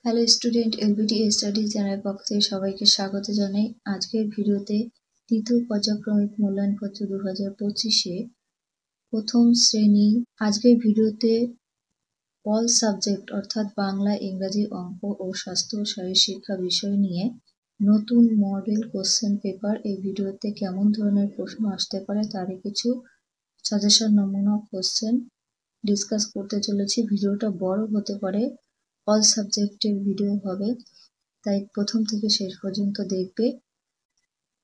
Hello student, LBD study চ্যানেলের পক্ষ থেকে সবাইকে স্বাগত জানাই। আজকের ভিডিওতে তৃতীয় পর্যায়ক্রমিক মূল্যায়নপত্র 2025-এ প্রথম শ্রেণী। আজকের ভিডিওতে অল সাবজেক্ট অর্থাৎ বাংলা, ইংরাজি, অঙ্ক ও স্বাস্থ্য ও শারীরশিক্ষা বিষয় নিয়ে নতুন মডেল কোশ্চেন পেপার। এই ভিডিওতে কেমন ধরনের প্রশ্ন আসতে পারে তারই কিছু সাজেশন নমুনা কোশ্চেন ডিসকাস করতে চলেছি। ভিডিওটা বড় হতে পারে, অল সাবজেক্টের ভিডিও হবে, তাই প্রথম থেকে শেষ পর্যন্ত দেখবে।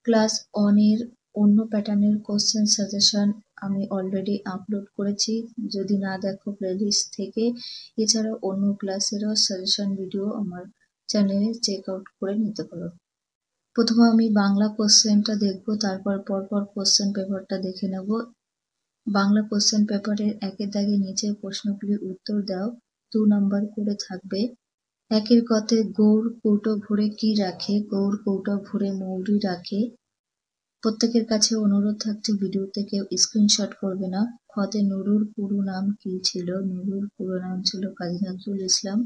ক্লাস 1 এর অন্য প্যাটার্নের কোশ্চেন সাজেশন আমি অলরেডি আপলোড করেছি, যদি না দেখো প্লেলিস্ট থেকে। এছাড়া অন্য ক্লাসেরও সাজেশন ভিডিও আমার চ্যানেলে চেক আউট করে নিতে পারো। প্রথমে আমি বাংলা কোশ্চেনটা দেখবো, তারপর পরপর কোশ্চেন পেপারটা দেখে নেব। বাংলা কোশ্চেন পেপারের একের দাগে নিচের প্রশ্নগুলির উত্তর দাও, 2 নাম্বার করে থাকবে। একের কতে গৌর কৌটো ভরে কি রাখে? গৌর কৌটো ভরে মৌরি রাখে। প্রত্যেকের কাছে অনুরোধ থাকছে ভিডিওতে কেউ স্ক্রিনশট করবে না। খতে নুরুর পুরো নাম কি ছিল? নুরুর পুরো নাম ছিল কাজী নজরুল ইসলাম।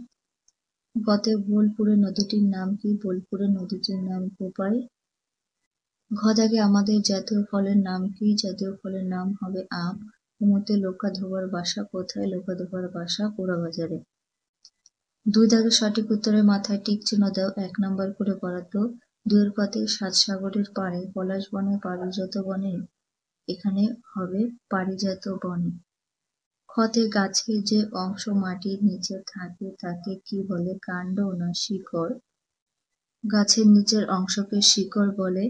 গতে বোলপুরের নদীটির নাম কি? বোলপুরের নদীটির নাম কোপাই। ঘ দাগে আমাদের জাতীয় ফলের নাম কি? জাতীয় ফলের নাম হবে আম। উমতে লোকাধোবার বাসা কোথায়? লোকাধোবার বাসা পোড়াবাজারে। 2 দাগে সঠিক উত্তরের মাথায় টিক চিহ্ন দাও, 1 নাম্বার করে বরাদ্দ। 2 এর কতে 7 সাগরের পাড়ে পলাশ বনে পারিজাত বনে, এখানে হবে পারিজাত বনে। খতে গাছের যে অংশ মাটির নিচে থাকে তাকে কি বলে? কাণ্ড না শিকড়? গাছের নিচের অংশকে শিকড় বলে।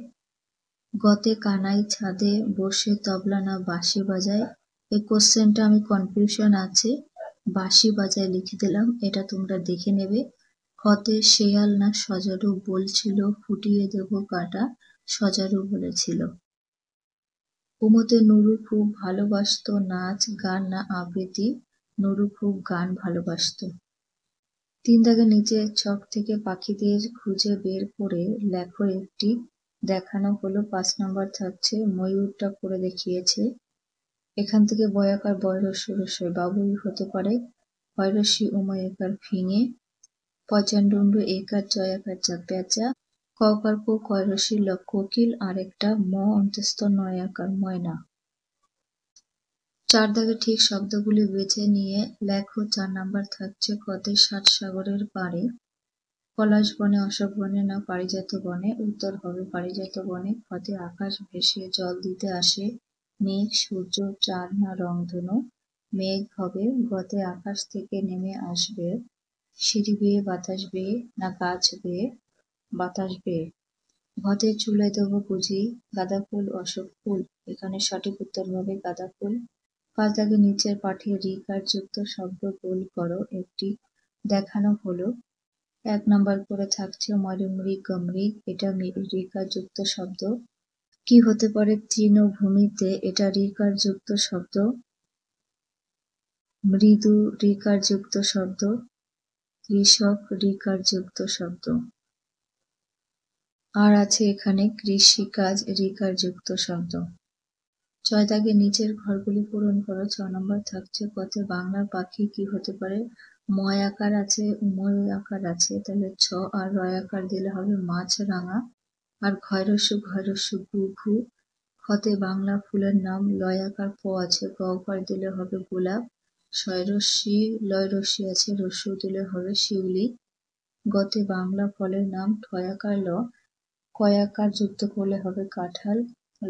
গতে কানাই ছাদে বসে তবলা না বাঁশি বাজায়? এই কোশ্চেনটা আমি কনফিউশন আছে, বাঁশি বাজায় লিখে দিলাম, এটা তোমরা দেখে নেবে। খতে শেয়াল না সজারু বলছিল ফুটিয়ে দেব কাটা? সজারু বলেছিল। উমতে নুরু খুব ভালোবাসতো নাচ গান না আবৃত্তি? নুরু খুব গান ভালোবাসতো। 3 দাগের নিচে ছক থেকে পাখিদের খুঁজে বের করে লেখো একটি। দেখানো হলো 5 নাম্বার থাকছে, ময়ূরটা করে দেখিয়েছে। এখান থেকে বয়াকার বয়রস্য রস্যই বাবুই হতে পারে। হয়রস্যি উময়কার ফিঙে। পচান্ডুন্ডু একার জয়াকার যা পেঁচা। ককার কো কয়রস্যি ল কোকিল, আরেকটা ম অন্তস্থ নয়াকার ময়না। 4 দাগে ঠিক শব্দগুলি বেছে নিয়ে লেখো। 4 নাম্বার থাকছে কতে 7 সাগরের পাড়ে পলাশ বনে অশোক বনে না পারিজাত বনে? উত্তর হবে পারিজাত বনে। খতে আকাশ ভেসে জল দিতে আসে মেঘ, সূর্য, চাঁদ না রংধনু? মেঘ হবে। গতে আকাশ থেকে নেমে আসবে সিঁড়ি বেয়ে বাতাস বেয়ে না গাছ বেয়ে? বাতাস বেয়ে। ঘতে চুলে দেবো বুঝি গাঁদা ফুল অশোক ফুল? এখানে সঠিক উত্তর হবে গাঁদা ফুল। 5 দাগে নিচের পাঠে রিকার যুক্ত শব্দ গোল করো একটি। দেখানো হলো। 1 নাম্বার করে থাকছে মৃগমৃগ, এটা রিকার যুক্ত শব্দ। কি হতে পারে? তৃণভূমিতে, এটা রিকার যুক্ত শব্দ। মৃদু রিকার যুক্ত শব্দ। কৃষক রিকার যুক্ত শব্দ। আর আছে এখানে কৃষিকাজ রিকার যুক্ত শব্দ। 6 দাগে নিচের ঘরগুলি পূরণ করো। 6 নম্বর থাকছে কতে বাংলার পাখি কি হতে পারে? ময় আকার আছে, উময় আকার আছে, তাহলে ছ আর রয় আকার দিলে হবে মাছরাঙা। আর ঘয়রস্যু ঘু ঘু। খতে বাংলা ফুলের নাম লয় আকার প আছে, গ আকার দিলে হবে গোলাপ। শয়রস্যি লয় রস্যি আছে, রস্যু দিলে হবে শিউলি। গতে বাংলা ফলের নাম ঠয় আকার ল, কয় আকার যুক্ত করলে হবে কাঁঠাল।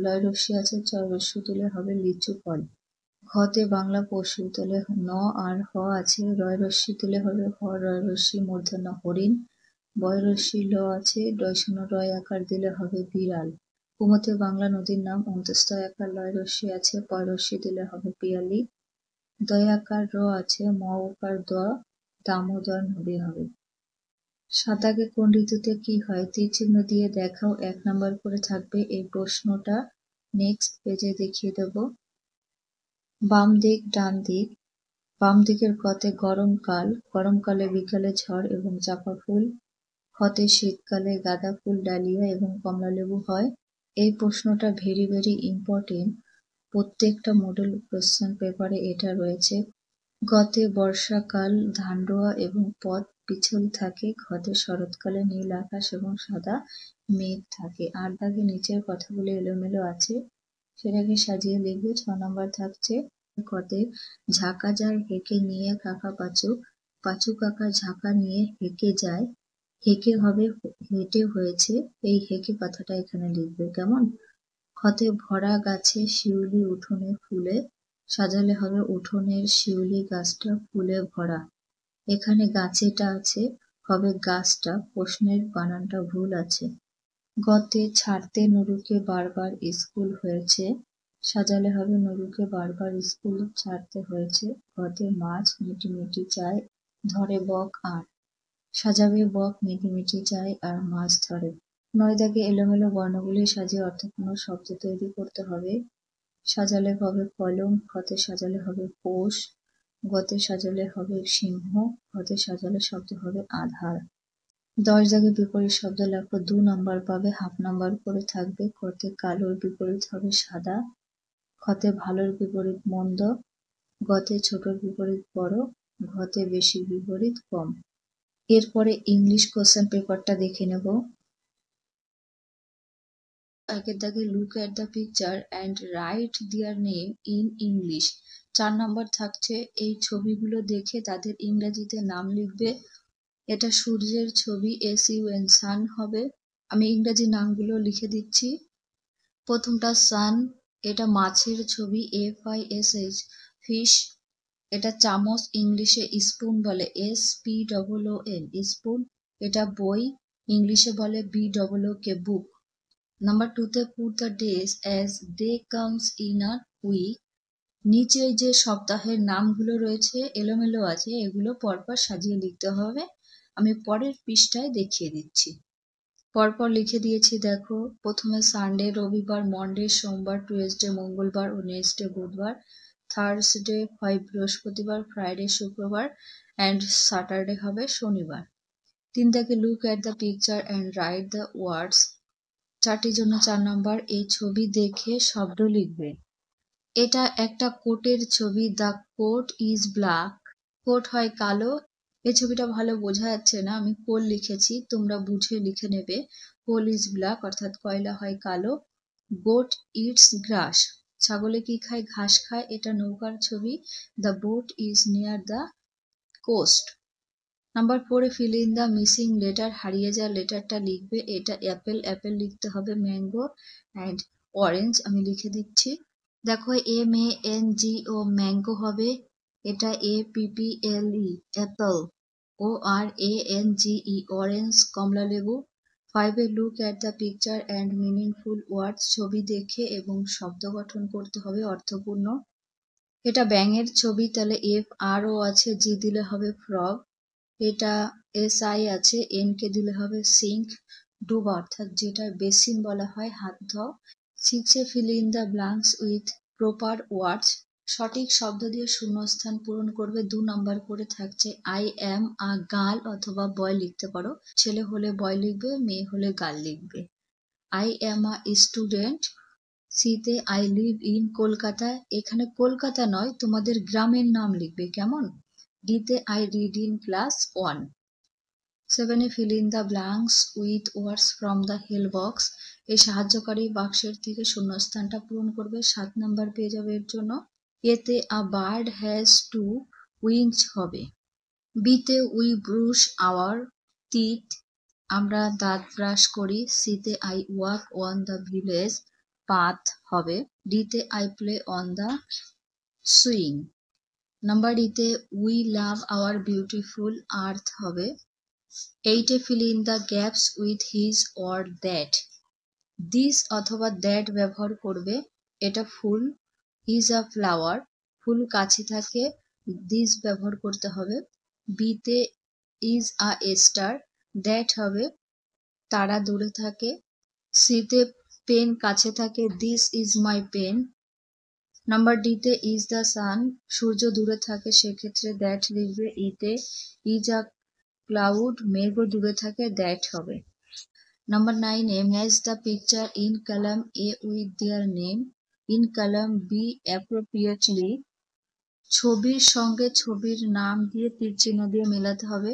লয় রস্যি আছে, চয় রস্যু দিলে হবে লিচু ফল। ঘতে বাংলা পশু, তাহলে ন আর হ আছে, রয় রস্যি দিলে হবে হ রয় রস্যি মূর্ধন্য হরিণ। বয় রস্যি ল আছে, ডয়শূন্য রয় আকার দিলে হবে বিড়াল। কুমতে বাংলা নদীর নাম অন্তস্থ আকার লয় রস্যি আছে, পয় রস্যি দিলে হবে পিয়ালি। দয়াকার র আছে, ম উকার দ, দামোদর নদী হবে। 7 দাগে কোন ঋতুতে কি হয়? তীর চিহ্ন দিয়ে দেখাও, 1 নাম্বার করে থাকবে এই প্রশ্নটা। নেক্সট পেজে দেখিয়ে দেব। বাম দিক ডান দিক। বাম দিকের কতে গরমকাল, গরমকালে বিকালে ঝড় এবং চাঁপা ফুল। খতে শীতকালে গাঁদা ফুল, ডালিয়া এবং কমলালেবু হয়। এই প্রশ্নটা ভেরি ইম্পর্টেন্ট, প্রত্যেকটা মডেল কোশ্চেন পেপারে এটা রয়েছে। গতে বর্ষাকাল ধান রোয়া এবং পথ পিছল থাকে। ঘতে শরৎকালে নীল আকাশ এবং সাদা মেঘ থাকে। ৮ দাগে নিচের কথাগুলো এলোমেলো আছে, সেটাকে সাজিয়ে লিখবে। ৬ নম্বর থাকছে কতে ঝাঁকা যায় হেঁকে নিয়ে কাকা পাঁচু, পাঁচু কাকা ঝাঁকা নিয়ে হেঁকে যায়। হেঁকে হবে হেঁটে হয়েছে, এই হেঁকে কথাটা এখানে লিখবে। কেমন? ক্ষতে ভরা গাছে শিউলি উঠোনে ফুলে, সাজালে হবে উঠোনের শিউলি গাছটা ফুলে ভরা। এখানে গাছেটা আছে, হবে গাছটা, প্রশ্নের বানানটা ভুল আছে। গতে ছাড়তে নুরুকে বারবার স্কুল হয়েছে, সাজালে হবে নুরুকে বারবার স্কুল ছাড়তে হয়েছে। গতে মাছ মিটিমিটি চায়, ধরে বক আর, সাজাবে বক মিটিমিটি চায় আর মাছ ধরে। ৯ দাগে এলোমেলো বর্ণগুলি সাজিয়ে অর্থপূর্ণ শব্দ তৈরি করতে হবে। সাজালে হবে কলম, ক্ষতে সাজালে হবে পোষ, গতে সাজালে হবে সিংহ, ক্ষতে সাজালে শব্দ হবে আধার। ১০ দাগে বিপরীত শব্দ লেখো, ২ নম্বর পাবে, হাফ নাম্বার করে থাকবে। ক্ষতে কালোর বিপরীত হবে সাদা, ক্ষতে ভালোর বিপরীত মন্দ, গতে ছোটর বিপরীত বড়, ঘতে বেশির বিপরীত কম। এরপরে ইংলিশ কোশ্চেন পেপারটা দেখে নেব। ১ এর দাগে look at the picture and right there name in English. ৪ নম্বর থাকছে এই ছবিগুলো দেখে তাদের ইংরেজিতে নাম লিখবে। এটা সূর্যের ছবি, SUN সান হবে। আমি ইংরেজি নামগুলো লিখে দিচ্ছি। প্রথমটা সান, এটা মাছের ছবি, FISH ফিশ। এটা চামচ, ইংলিশে স্পুন বলে, SPOON স্পুন। এটা বই, ইংলিশে বলে BOOK বুক। নাম্বার 2 তে put the days as day comes in a week. নিচে যে সপ্তাহের নামগুলো রয়েছে এলোমেলো আছে, এগুলো পরপর সাজিয়ে লিখতে হবে। আমি পরের পৃষ্ঠায় দেখিয়ে দিচ্ছি। পরপর লিখে দিয়েছি দেখো। প্রথমে সানডে রবিবার, মন্ডে সোমবার, টুয়েসডে মঙ্গলবার, ওয়েডনেসডে বুধবার, থার্সডে হয় বৃহস্পতিবার, ফ্রাইডে শুক্রবার অ্যান্ড স্যাটারডে হবে শনিবার। ৩ দাগে look at the picture and write the words. 4টির জন্য 4 নম্বর, এই ছবি দেখে শব্দ লিখবে। এটা একটা কোটের ছবি, the coat is black. Coat হয় কালো। এই ছবিটা ভালো বোঝা যাচ্ছে না, আমি কোল লিখেছি, তোমরা বুঝে লিখে নেবে। কোল ইজ ব্ল্যাক অর্থাৎ কয়লা হয় কালো। গোট ইটস গ্রাস, ছাগলে কি খায়? ঘাস খায়। এটা নৌকার ছবি, the boat is near the coast. Number 4 fill in the missing letter, হারিয়ে যাওয়া লেটারটা লিখবে। এটা অ্যাপেল, অ্যাপেল লিখতে হবে। ম্যাঙ্গো অ্যান্ড অরেঞ্জ, আমি লিখে দিচ্ছি। দেখো MANGO ম্যাঙ্গো হবে। এটা APPLE অ্যাপল। ORANGE অরেঞ্জ কমলা লেবু। 5 এ look at the picture and meaningful ওয়ার্ডস, ছবি দেখে এবং শব্দ গঠন করতে হবে অর্থপূর্ণ। এটা ব্যাঙের ছবি, তাহলে FRO আছে, G দিলে হবে ফ্রগ। এটা SI আছে, N কে দিলে হবে সিঙ্ক, ডুবা অর্থাৎ যেটা বেসিন বলা হয়, হাত ধোও। 6 এ fill in the blanks with proper words, সঠিক শব্দ দিয়ে শূন্যস্থান পূরণ করবে। 2 নম্বর করে থাকছে I am a গার্ল অথবা বয় লিখতে পারো, ছেলে হলে বয় লিখবে, মেয়ে হলে গার্ল লিখবে। I am a student. সিতে I live in কলকাতা, এখানে কলকাতা নয়, তোমাদের গ্রামের নাম লিখবে। কেমন? ডিতে I read in class 1। 7 A fill in the blanks with words from the help box, এই সাহায্যকারী বাক্সের থেকে শূন্যস্থানটা পূরণ করবে। 7 নাম্বার পেয়ে যাবে এর জন্য। এতে a bird has to wings হবে। বিতে উই ব্রুশ আওয়ার টিথ, আমরা দাঁত ব্রাশ করি। সিতে I walk on the village path হবে। ডিতে I play on the swing. Number ডিতে we love our beautiful earth হবে। 8 এ fill in the gaps with his or that, this অথবা দ্যাট ব্যবহার করবে। এটা ফুল, ইজ আ ফ্লাওয়ার, ফুল কাছে থাকে, দিস ব্যবহার করতে হবে। বিতে ইজ আ স্টার, দ্যাট হবে তারা দূরে থাকে। সিতে পেন কাছে থাকে, this is my pen. Number ডিতে ইজ দ্য সান, সূর্য দূরে থাকে, সেক্ষেত্রে দ্যাট লিখবে। ইতে ইজ আ ক্লাউড, মেঘও দূরে থাকে, দ্যাট হবে। Number 9 A match the picture in column A with their name, in column B appropriately. ছবির সঙ্গে ছবির নাম দিয়ে তীর চিহ্ন দিয়ে মেলাতে হবে।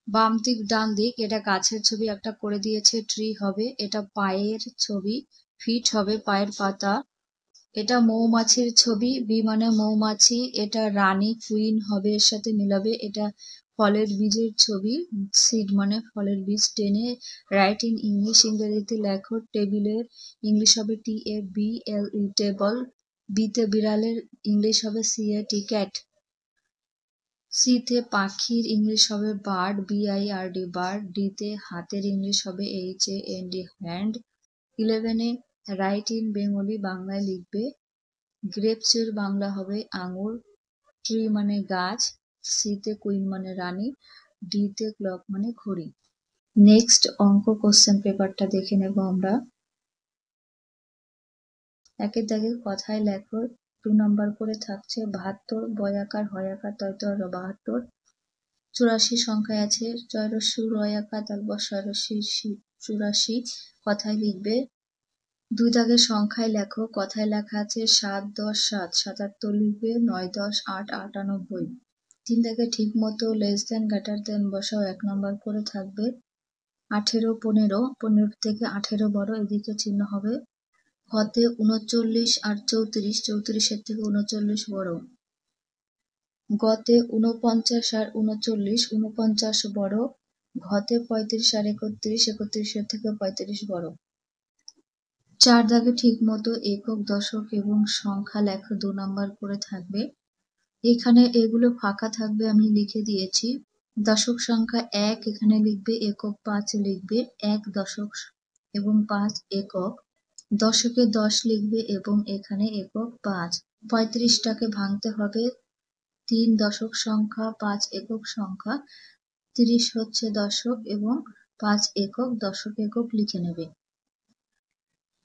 বাম দিক ডান দিক, এটা গাছের ছবি একটা করে দিয়েছে, ট্রি হবে। এটা পায়ের ছবি, ফিট হবে, পায়ের পাতা। এটা মৌমাছির ছবি, বি মানে মৌমাছি। এটা রানী, কুইন হবে, এর সাথে মিলাবে। এটা ফলের বীজের ছবি, সিড মানে ফলের বীজ। টেনে রাইট ইন ইংলিশ, ইংরেজিতে লেখো। টেবিলের ইংলিশ হবে TABLE, টেবল। বিতে বিড়ালের ইংলিশ হবে CAT, ক্যাট। সিতে পাখির ইংলিশ হবে বার্ড, BIRD, বার্ড। ডিতে হাতের ইংলিশ হবে HAND, হ্যান্ড। 11-এ রাইট ইন বেঙ্গলি, বাংলায় লিখবে। গ্রেপস এর বাংলা হবে আঙুর। ট্রি মানে গাছ। সিতে কুইন মানে রানী। ডিতে ক্লক মানে ঘড়ি। নেক্সট অঙ্ক কোশ্চেন পেপারটা দেখে নেব আমরা। একের দাগে কথায় লেখো। 2 নাম্বার করে থাকছে 72, বয়াকার হয়াকার তয়তর 72। 84 সংখ্যায় আছে 6 রয়াকার তারপর 84, কথায় লিখবে। 2 দাগের সংখ্যায় লেখো। কথায় লেখা আছে 7, 10, 7, 77 লিখবে। 9, 10, 8, 98। 3 দাগে ঠিক মতো লেস দেন গ্রেটার দেন বসাও, 1 নাম্বার করে থাকবে। 18, 15, 15 থেকে 18 বড়, এদিকে চিহ্ন হবে। হতে 39 আর 34, 34-এর থেকে 39 বড়। গতে 49 আর 39, 49 বড়। ঘতে 35 আর 31, 31-এর থেকে 35 বড়। 4 দাগে ঠিক মতো একক, দশক এবং সংখ্যা লেখো, 2 নাম্বার করে থাকবে। এখানে এগুলো ফাঁকা থাকবে, আমি লিখে দিয়েছি। দশক সংখ্যা 1 এখানে লিখবে, একক 5 লিখবে। 1 দশক এবং 5 একক। দশকে 10 লিখবে এবং এখানে একক 5। 35টাকে ভাঙতে হবে 3 দশক সংখ্যা, 5 একক সংখ্যা। 30 হচ্ছে দশক এবং 5 একক, দশক একক লিখে নেবে।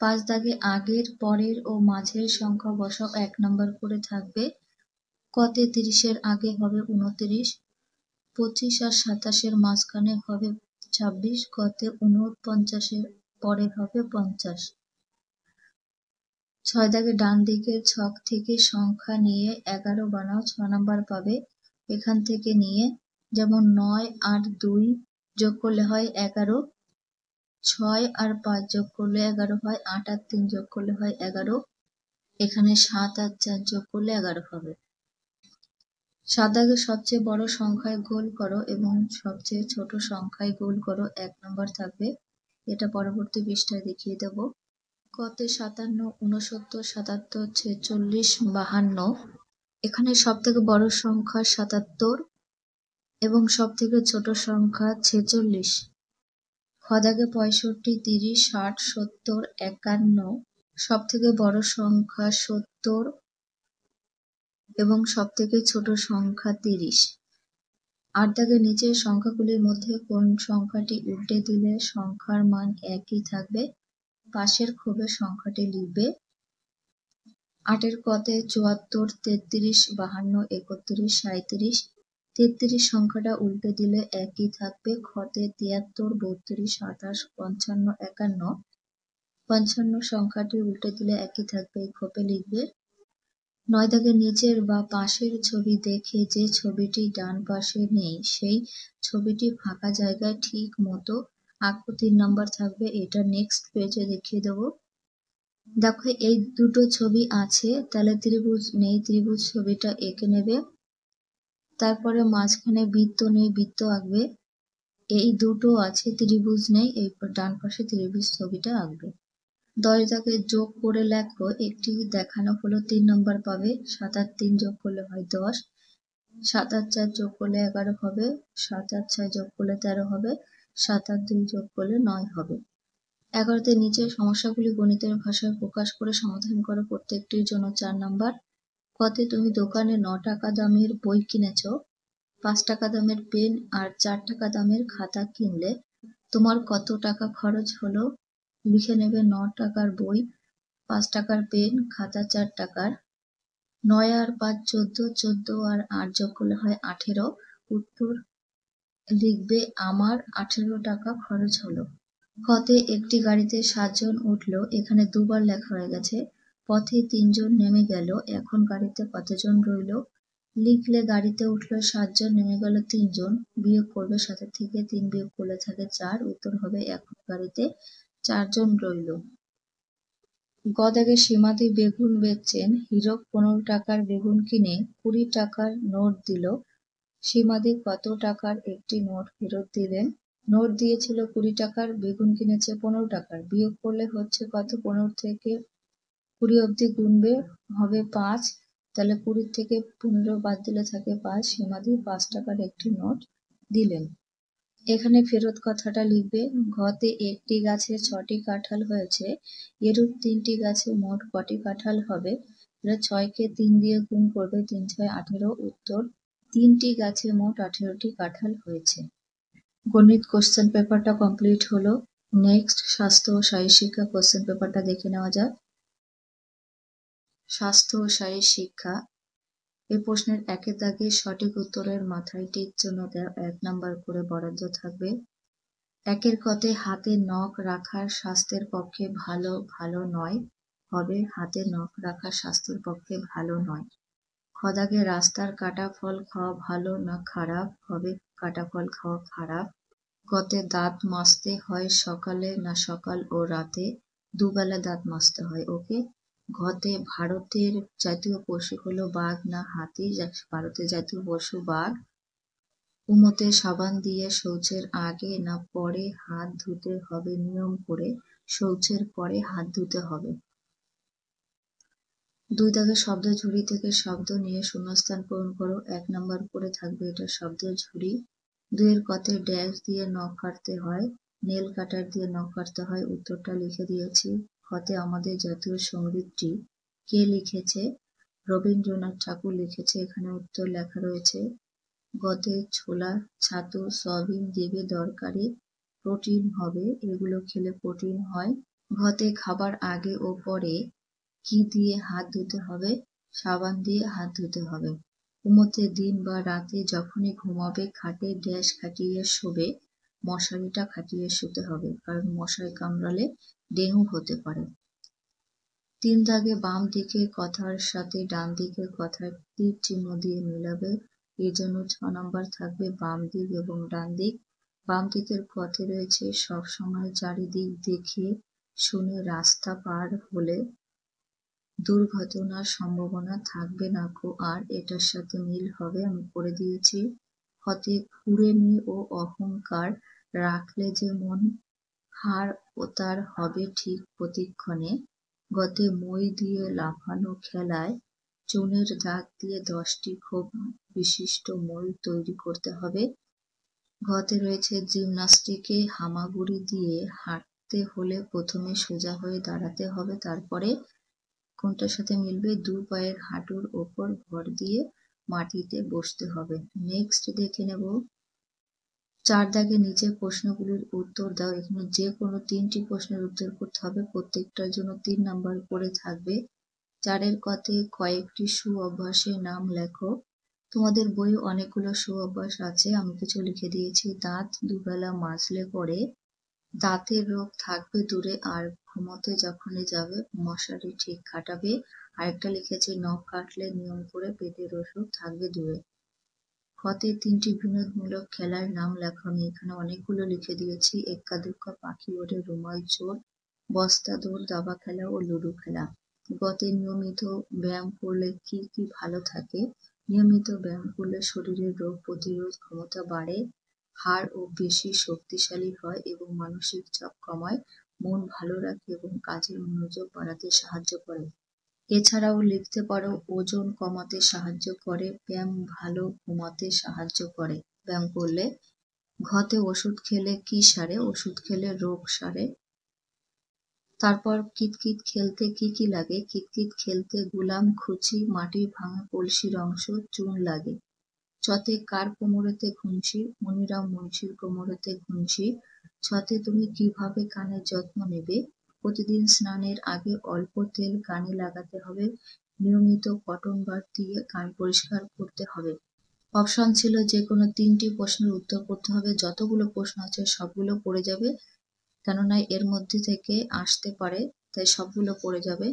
5 দাগে আগের, পরের ও মাঝের সংখ্যা বসাও, 1 নাম্বার করে থাকবে। কতে 30-এর আগে হবে 29, 25 আর 27-এর মাঝখানে হবে 26, কতে 49-এর পরে হবে 50। 6 দাগে ডান দিকের ছক থেকে সংখ্যা নিয়ে 11 বানাও, 6 নাম্বার পাবে। এখান থেকে নিয়ে যেমন 9 আর 2 যোগ করলে হয় 11, 6 আর 5 যোগ করলে 11 হয়, 8 আর 3 যোগ করলে হয় 11। এখানে 7 আর 4 যোগ করলে 11 হবে। 7 দাগে সবচেয়ে বড় সংখ্যায় গোল করো এবং সবচেয়ে ছোট সংখ্যায় গোল করো, 1 নাম্বার থাকবে। এটা পরবর্তী পৃষ্ঠায় দেখিয়ে দেব। কতে 57, 69, 77, 46, 52। এখানে সব থেকে বড় সংখ্যা 77 এবং সব থেকে ছোট সংখ্যা 46। খ দাগে 65, 30, 60, 70, 51। সব থেকে বড় সংখ্যা 70 এবং সব থেকে ছোট সংখ্যা 30। 8 দাগে নিচের সংখ্যাগুলির মধ্যে কোন সংখ্যাটি উল্টে দিলে সংখ্যার মান একই থাকবে, পাশের ক্ষোভের সংখ্যাটি লিখবে। 8-এর কতে 74, 33, 52, 31, 37। 33 সংখ্যাটা উল্টে দিলে একই থাকবে। খতে 73, 32, 27, 55, 51। 55 সংখ্যাটি উল্টে দিলে একই থাকবে, এই ক্ষোভে লিখবে। 9 দাগে নিচের বা পাশের ছবি দেখে যে ছবিটি ডান পাশে নেই সেই ছবিটি ফাঁকা জায়গায় ঠিক মতো আঁকো, 3 নাম্বার থাকবে। এটা নেক্সট পেজে দেখিয়ে দেবো। দেখো এই দুটো ছবি আছে, তাহলে ত্রিভুজ নেই, ত্রিভুজ ছবিটা এঁকে নেবে। তারপরে মাঝখানে বৃত্ত নেই, বৃত্ত আঁকবে। এই দুটো আছে, ত্রিভুজ নেই, এই ডান পাশে ত্রিভুজ ছবিটা আঁকবে। 10 দাগে যোগ করে লেখো, একটি দেখানো হলো, 3 নম্বর পাবে। 7 আর 3 যোগ করলে হয় 10, 7 আর 4 যোগ করলে 11 হবে, 7 আর 6 যোগ করলে 13 হবে, 7 আর 2 যোগ করলে 9 হবে। 11তে নিচের সমস্যাগুলি গণিতের ভাষায় প্রকাশ করে সমাধান করো, প্রত্যেকটির জন্য 4 নাম্বার। কতে তুমি দোকানে 9 টাকা দামের বই কিনেছ, 5 টাকা দামের পেন আর 4 টাকা দামের খাতা কিনলে তোমার কত টাকা খরচ হলো? লিখে নেবে 9 টাকার বই, 5 টাকার পেন, খাতা 4 টাকার। 9 আর 5 14, 14 আর 8 যোগ করলে হয় 18। উত্তর লিখবে আমার 18 টাকা খরচ হলো। খতে একটি গাড়িতে 7 জন উঠলো, এখানে দুবার লেখা হয়ে গেছে। পথে 3 জন নেমে গেল, এখন গাড়িতে কতজন রইলো? লিখলে গাড়িতে উঠলো 7 জন, নেমে গেল 3 জন, বিয়োগ করবে 7 থেকে 3 বিয়োগ করলে থাকে 4, উত্তর হবে এখন গাড়িতে 4 জন রইল। গ দাগে সীমাদি বেগুন বেচছেন, হীরক 15 টাকার বেগুন কিনে 20 টাকার নোট দিল। সীমাদি কত টাকার একটি নোট ফেরত দিলেন? নোট দিয়েছিল 20 টাকার, বেগুন কিনেছে 15 টাকার, বিয়োগ করলে হচ্ছে কত? 15 থেকে 20 অবধি গুনবে, হবে 5, তাহলে 20 থেকে 15 বাদ দিলে থাকে 5। সীমাদি 5 টাকার একটি নোট দিলেন। এখানে ফেরত কথাটা লিখবে। ঘতে একটি গাছে 6টি কাঁঠাল হয়েছে, এরূপ 3টি গাছে মোট কটি কাঁঠাল হবে? 6কে 3 দিয়ে গুণ করবে, 3 6 18, উত্তর 3টি গাছে মোট 18টি কাঁঠাল হয়েছে। গণিত কোশ্চেন পেপারটা কমপ্লিট হলো। নেক্সট স্বাস্থ্য ও শারীর শিক্ষা কোশ্চেন পেপারটা দেখে নেওয়া যাক। স্বাস্থ্য ও শারীর শিক্ষা, এই প্রশ্নের 1 দাগে সঠিক উত্তরের মাথায় টিক চিহ্ন দেওয়া 1 নাম্বার করে বরাদ্দ থাকবে। 1 কতে হাতে নখ রাখা স্বাস্থ্যের পক্ষে ভালো নয়, হবে হাতে নখ রাখা স্বাস্থ্যের পক্ষে ভালো নয়। খ দাগে রাস্তার কাটা ফল খাওয়া ভালো না খারাপ, হবে কাটা ফল খাওয়া খারাপ। গতে দাঁত মাজতে হয় সকালে না সকাল ও রাতে, দুবেলা দাঁত মাজতে হয়, ওকে। ঘতে ভারতের জাতীয় পশু হলো বাঘ না হাতি, ভারতের জাতীয় পশু বাঘ। উমতে সাবান দিয়ে শৌচের আগে না পরে হাত ধুতে হবে নিয়ম করে, শৌচের পরে হাত ধুতে হবে। 2 দাগে শব্দ ঝুড়ি থেকে শব্দ নিয়ে শূন্যস্থান পূরণ করো, 1 নাম্বার করে থাকবে এটা শব্দ ঝুড়ি। 2 কতে ড্যাশ দিয়ে নখ কাটতে হয়, নেল কাটার দিয়ে নখ কাটতে হয়, উত্তরটা লিখে দিয়েছি। খতে আমাদের জাতীয় সঙ্গীতটি কে লিখেছে? রবীন্দ্রনাথ ঠাকুর লিখেছে, এখানে উত্তর লেখা রয়েছে। গতে ছোলা ছাতু সয়াবিন দেবে দরকারি, প্রোটিন হবে, এগুলো খেলে প্রোটিন হয়। ঘতে খাবার আগে ও পরে কি দিয়ে হাত ধুতে হবে? সাবান দিয়ে হাত ধুতে হবে। উমতে দিন বা রাতে যখনই ঘুমাবে খাটে ড্যাশ খাটিয়ে শোবে, মশারিটা খাটিয়ে শুতে হবে, কারণ মশায় কামড়ালে ডেঙ্গু হতে পারে। 3 দাগে বাম দিকের কথার সাথে ডান দিকের কথার তীর চিহ্ন দিয়ে মেলাবে, এর জন্য 6 নাম্বার থাকবে বাম দিক এবং ডান দিক। বাম দিকের পথে রয়েছে সবসময় চারিদিক দেখে শুনে রাস্তা পার হলে দুর্ঘটনার সম্ভাবনা থাকবে না কো, আর এটার সাথে মিল হবে, আমি করে দিয়েছি। হতে কুড়েমি ও অহংকার রাখলে যে মন হার ও তার হবে ঠিক প্রতিক্ষণে। গতে মই দিয়ে লাফানো খেলায় চুনের দাগ দিয়ে 10টি খুব বিশিষ্ট মই তৈরি করতে হবে। ঘতে রয়েছে জিমনাস্টিকে হামাগুড়ি দিয়ে হাঁটতে হলে প্রথমে সোজা হয়ে দাঁড়াতে হবে, তারপরে কোনটার সাথে মিলবে? 2 পায়ের হাঁটুর ওপর ভর দিয়ে মাটিতে বসতে হবে। নেক্সট দেখে নেব। 4 দাগে নিচে প্রশ্নগুলির উত্তর দাও, এখানে যে কোনো 3টি প্রশ্নের উত্তর করতে হবে, প্রত্যেকটার জন্য 3 নাম্বার করে থাকবে। 4 কতে কয়েকটি সু অভ্যাসের নাম লেখো। তোমাদের বইয়ে অনেকগুলো সু অভ্যাস আছে, আমি কিছু লিখে দিয়েছি। দাঁত দুবেলা মাজলে পরে দাঁতের রোগ থাকবে দূরে, আর ঘুমোতে যখনই যাবে মশারি ঠিক খাটাবে। আরেকটা লিখেছি নখ কাটলে নিয়ম করে পেটের অসুখ থাকবে দূরে। খতে 3টি বিনোদনমূলক খেলার নাম লেখো, আমি এখানে অনেকগুলো লিখে দিয়েছি। এক্কা দুক্কা পাখি ওঠে রুমাল চোর, বস্তা দৌড় দাবা খেলা ও লুডো খেলা। গতে নিয়মিত ব্যায়াম করলে কি কি ভালো থাকে? নিয়মিত ব্যায়াম করলে শরীরের রোগ প্রতিরোধ ক্ষমতা বাড়ে, হাড় ও বেশি শক্তিশালী হয় এবং মানসিক চাপ কমায়, মন ভালো রাখে এবং কাজের মনোযোগ বাড়াতে সাহায্য করে। এছাড়াও লিখতে পারো ওজন কমাতে সাহায্য করে, ব্যায়াম ভালো ঘুমাতে সাহায্য করে ব্যায়াম করলে। ঘতে ওষুধ খেলে কি সারে? ওষুধ খেলে রোগ সারে। তারপর কিতকিত খেলতে কি কি লাগে? কিতকিত খেলতে গুলাম খুচি মাটির ভাঙা কলসির অংশ চুন লাগে। ছতে কার কোমরেতে ঘুমছি? মনিরাম মুন্সির কোমরেতে ঘুমছি। ছতে তুমি কিভাবে কানের যত্ন নেবে? প্রতিদিন স্নানের আগে অল্প তেল কানে লাগাতে হবে, নিয়মিত কটন বাড দিয়ে কান পরিষ্কার করতে হবে। অপশন ছিল যে কোনো 3টি প্রশ্নের উত্তর করতে হবে, যতগুলো প্রশ্ন আছে সবগুলো পড়ে যাবে, কেননা এর মধ্যে থেকে আসতে পারে, তাই সবগুলো পড়ে যাবে।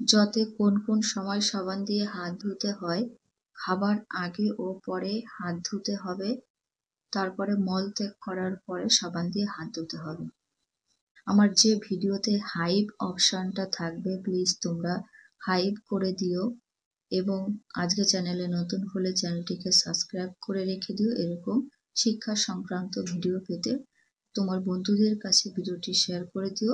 যতে কোন কোন সময় সাবান দিয়ে হাত ধুতে হয়? খাবার আগে ও পরে হাত ধুতে হবে, তারপরে মলত্যাগ করার পরে সাবান দিয়ে হাত ধুতে হবে। আমার যে ভিডিওতে হাইপ অপশনটা থাকবে প্লিজ তোমরা হাইপ করে দিও, এবং আজকে চ্যানেলে নতুন হলে চ্যানেলটিকে সাবস্ক্রাইব করে রেখে দিও এরকম শিক্ষা সংক্রান্ত ভিডিও পেতে। তোমার বন্ধুদের কাছে ভিডিওটি শেয়ার করে দিও